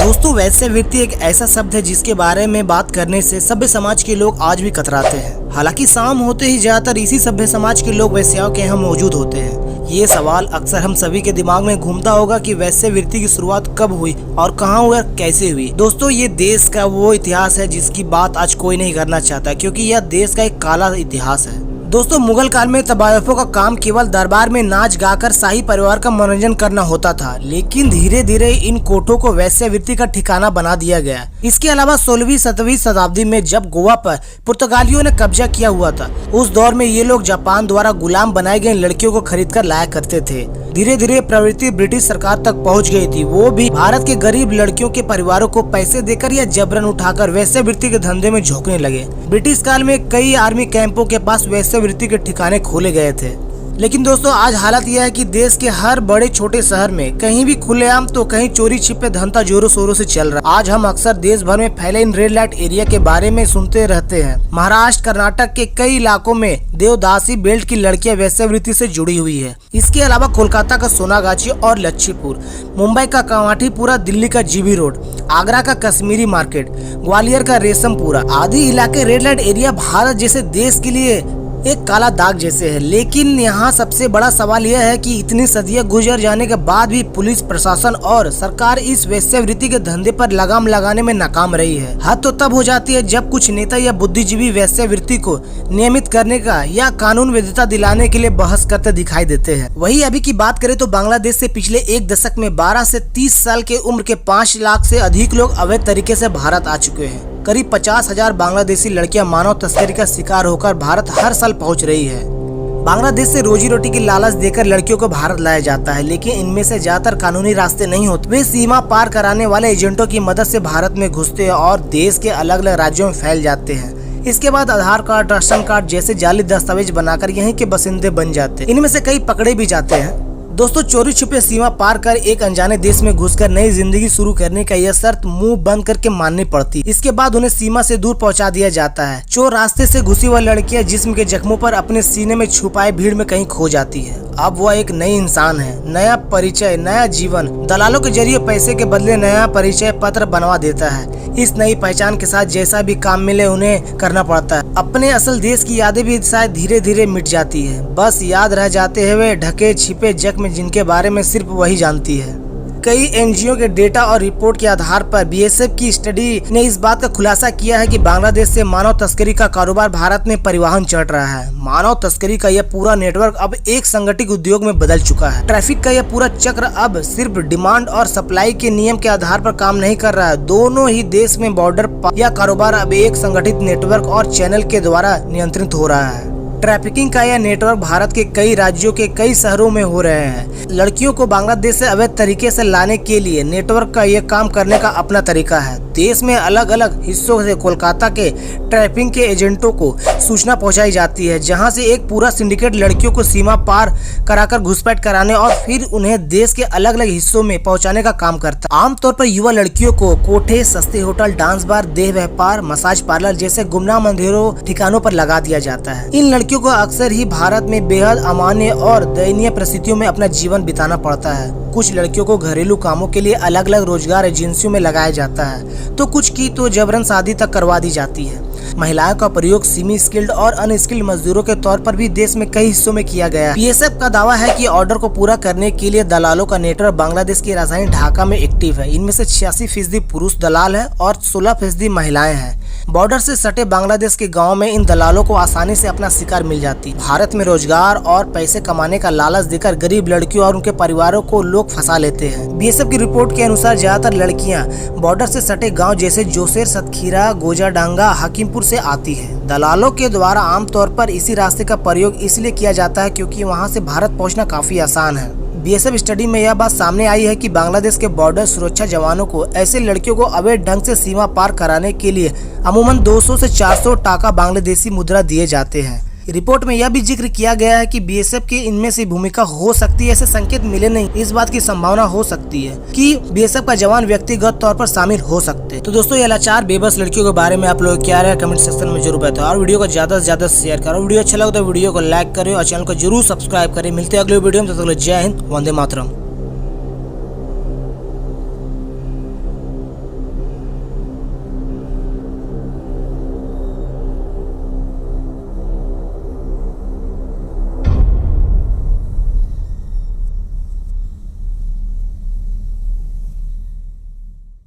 दोस्तों वैश्यावृत्ति एक ऐसा शब्द है जिसके बारे में बात करने से सभ्य समाज के लोग आज भी कतराते हैं। हालांकि शाम होते ही ज्यादातर इसी सभ्य समाज के लोग वैश्याओं के यहाँ मौजूद होते हैं। ये सवाल अक्सर हम सभी के दिमाग में घूमता होगा कि वैश्यावृत्ति की शुरुआत कब हुई और कहाँ हुई और कैसे हुई। दोस्तों ये देश का वो इतिहास है जिसकी बात आज कोई नहीं करना चाहता, क्योंकि यह देश का एक काला इतिहास है। दोस्तों मुगल काल में तवायफों का काम केवल दरबार में नाच गाकर शाही परिवार का मनोरंजन करना होता था, लेकिन धीरे धीरे इन कोठों को वैश्यावृत्ति का ठिकाना बना दिया गया। इसके अलावा 16वीं-17वीं शताब्दी में जब गोवा पर पुर्तगालियों ने कब्जा किया हुआ था, उस दौर में ये लोग जापान द्वारा गुलाम बनाई गई लड़कियों को खरीद कर लाया करते थे। धीरे धीरे प्रवृत्ति ब्रिटिश सरकार तक पहुँच गयी थी। वो भी भारत के गरीब लड़कियों के परिवारों को पैसे देकर या जबरन उठाकर वैश्यावृत्ति के धंधे में झोंकने लगे। ब्रिटिश काल में कई आर्मी कैंपों के पास वैश्यावृत्ति के ठिकाने खोले गए थे। लेकिन दोस्तों आज हालत यह है कि देश के हर बड़े छोटे शहर में कहीं भी खुलेआम तो कहीं चोरी छिपे धंधा जोरों शोरों से चल रहा है। आज हम अक्सर देश भर में फैले इन रेड लाइट एरिया के बारे में सुनते रहते हैं। महाराष्ट्र, कर्नाटक के कई इलाकों में देवदासी बेल्ट की लड़कियां वैश्यावृत्ति से जुड़ी हुई है। इसके अलावा कोलकाता का सोनागाछी और लच्छीपुर, मुंबई का कामाठीपुरा, दिल्ली का जीबी रोड, आगरा का कश्मीरी मार्केट, ग्वालियर का रेशमपुरा आदि इलाके रेड लाइट एरिया भारत जैसे देश के लिए एक काला दाग जैसे है। लेकिन यहाँ सबसे बड़ा सवाल यह है कि इतनी सदियां गुजर जाने के बाद भी पुलिस प्रशासन और सरकार इस वैश्यावृत्ति के धंधे पर लगाम लगाने में नाकाम रही है। हद तो तब हो जाती है जब कुछ नेता या बुद्धिजीवी वैश्यावृत्ति को नियमित करने का या कानून वैधता दिलाने के लिए बहस करते दिखाई देते हैं। वही अभी की बात करें तो बांग्लादेश से पिछले एक दशक में 12 से 30 साल के उम्र के 5 लाख से अधिक लोग अवैध तरीके से भारत आ चुके हैं। करीब 50,000 बांग्लादेशी लड़कियां मानव तस्करी का शिकार होकर भारत हर साल पहुंच रही है। बांग्लादेश से रोजी रोटी की लालच देकर लड़कियों को भारत लाया जाता है, लेकिन इनमें से ज्यादातर कानूनी रास्ते नहीं होते। वे सीमा पार कराने वाले एजेंटों की मदद से भारत में घुसते हैं और देश के अलग अलग राज्यों में फैल जाते हैं। इसके बाद आधार कार्ड, राशन कार्ड जैसे जाली दस्तावेज बनाकर यहीं के बसिंदे बन जाते हैं। इनमें से कई पकड़े भी जाते हैं। दोस्तों चोरी छुपे सीमा पार कर एक अनजाने देश में घुसकर नई जिंदगी शुरू करने का यह शर्त मुंह बंद करके माननी पड़ती। इसके बाद उन्हें सीमा से दूर पहुंचा दिया जाता है। चोर रास्ते से घुसी हुई लड़कियां जिस्म के जख्मों पर अपने सीने में छुपाए भीड़ में कहीं खो जाती है। अब वह एक नई इंसान है, नया परिचय, नया जीवन। दलालों के जरिए पैसे के बदले नया परिचय पत्र बनवा देता है। इस नई पहचान के साथ जैसा भी काम मिले उन्हें करना पड़ता है। अपने असल देश की यादें भी शायद धीरे धीरे मिट जाती है। बस याद रह जाते हैं वे ढके छिपे जख्म जिनके बारे में सिर्फ वही जानती है। कई एनजीओ के डेटा और रिपोर्ट के आधार पर बीएसएफ की स्टडी ने इस बात का खुलासा किया है कि बांग्लादेश से मानव तस्करी का कारोबार भारत में परिवहन चढ़ रहा है। मानव तस्करी का यह पूरा नेटवर्क अब एक संगठित उद्योग में बदल चुका है। ट्रैफिक का यह पूरा चक्र अब सिर्फ डिमांड और सप्लाई के नियम के आधार पर काम नहीं कर रहा है। दोनों ही देश में बॉर्डर यह कारोबार अब एक संगठित नेटवर्क और चैनल के द्वारा नियंत्रित हो रहा है। ट्रैफिकिंग का यह नेटवर्क भारत के कई राज्यों के कई शहरों में हो रहे हैं। लड़कियों को बांग्लादेश से अवैध तरीके से लाने के लिए नेटवर्क का यह काम करने का अपना तरीका है। देश में अलग अलग हिस्सों से कोलकाता के ट्रैफिकिंग के एजेंटों को सूचना पहुंचाई जाती है, जहां से एक पूरा सिंडिकेट लड़कियों को सीमा पार कराकर घुसपैठ कराने और फिर उन्हें देश के अलग अलग हिस्सों में पहुंचाने का काम करता है। आमतौर पर युवा लड़कियों को कोठे, सस्ते होटल, डांस बार, देह व्यापार, मसाज पार्लर जैसे गुमनाम अंधेरों ठिकानों पर लगा दिया जाता है। इन लड़कियों को अक्सर ही भारत में बेहद अमान्य और दयनीय परिस्थितियों में अपना जीवन बिताना पड़ता है। कुछ लड़कियों को घरेलू कामों के लिए अलग अलग रोजगार एजेंसियों में लगाया जाता है, तो कुछ की तो जबरन शादी तक करवा दी जाती है। महिलाओं का प्रयोग सेमी स्किल्ड और अनस्किल्ड मजदूरों के तौर पर भी देश में कई हिस्सों में किया गया है। बीएसएफ का दावा है कि ऑर्डर को पूरा करने के लिए दलालों का नेटवर्क बांग्लादेश की राजधानी ढाका में एक्टिव है। इनमें से 86% पुरुष दलाल है और 16% महिलाएं हैं। बॉर्डर से सटे बांग्लादेश के गांव में इन दलालों को आसानी से अपना शिकार मिल जाती। भारत में रोजगार और पैसे कमाने का लालच देकर गरीब लड़कियों और उनके परिवारों को लोग फंसा लेते हैं। बीएसएफ की रिपोर्ट के अनुसार ज्यादातर लड़कियां बॉर्डर से सटे गांव जैसे जोसेर, सतखीरा, गोजाडांगा, हकीमपुर से आती है। दलालों के द्वारा आमतौर पर इसी रास्ते का प्रयोग इसलिए किया जाता है क्योंकि वहां से भारत पहुंचना काफी आसान है। बीएसएफ स्टडी में यह बात सामने आई है कि बांग्लादेश के बॉर्डर सुरक्षा जवानों को ऐसे लड़कियों को अवैध ढंग से सीमा पार कराने के लिए अमूमन 200 से 400 टाका बांग्लादेशी मुद्रा दिए जाते हैं। रिपोर्ट में यह भी जिक्र किया गया है कि बीएसएफ की इनमें से भूमिका हो सकती है। ऐसे संकेत मिले नहीं, इस बात की संभावना हो सकती है कि बीएसएफ का जवान व्यक्तिगत तौर पर शामिल हो सकते हैं। तो दोस्तों ये लाचार बेबस लड़कियों के बारे में आप लोग क्या रहे कमेंट सेक्शन में जरूर बताओ और वीडियो को ज्यादा से ज्यादा शेयर करो। वीडियो अच्छा लगा तो वीडियो को लाइक करें और चैनल को जरूर सब्सक्राइब करें। मिलते हैं अगले वीडियो में, तब तक जय हिंद, वंदे मातरम।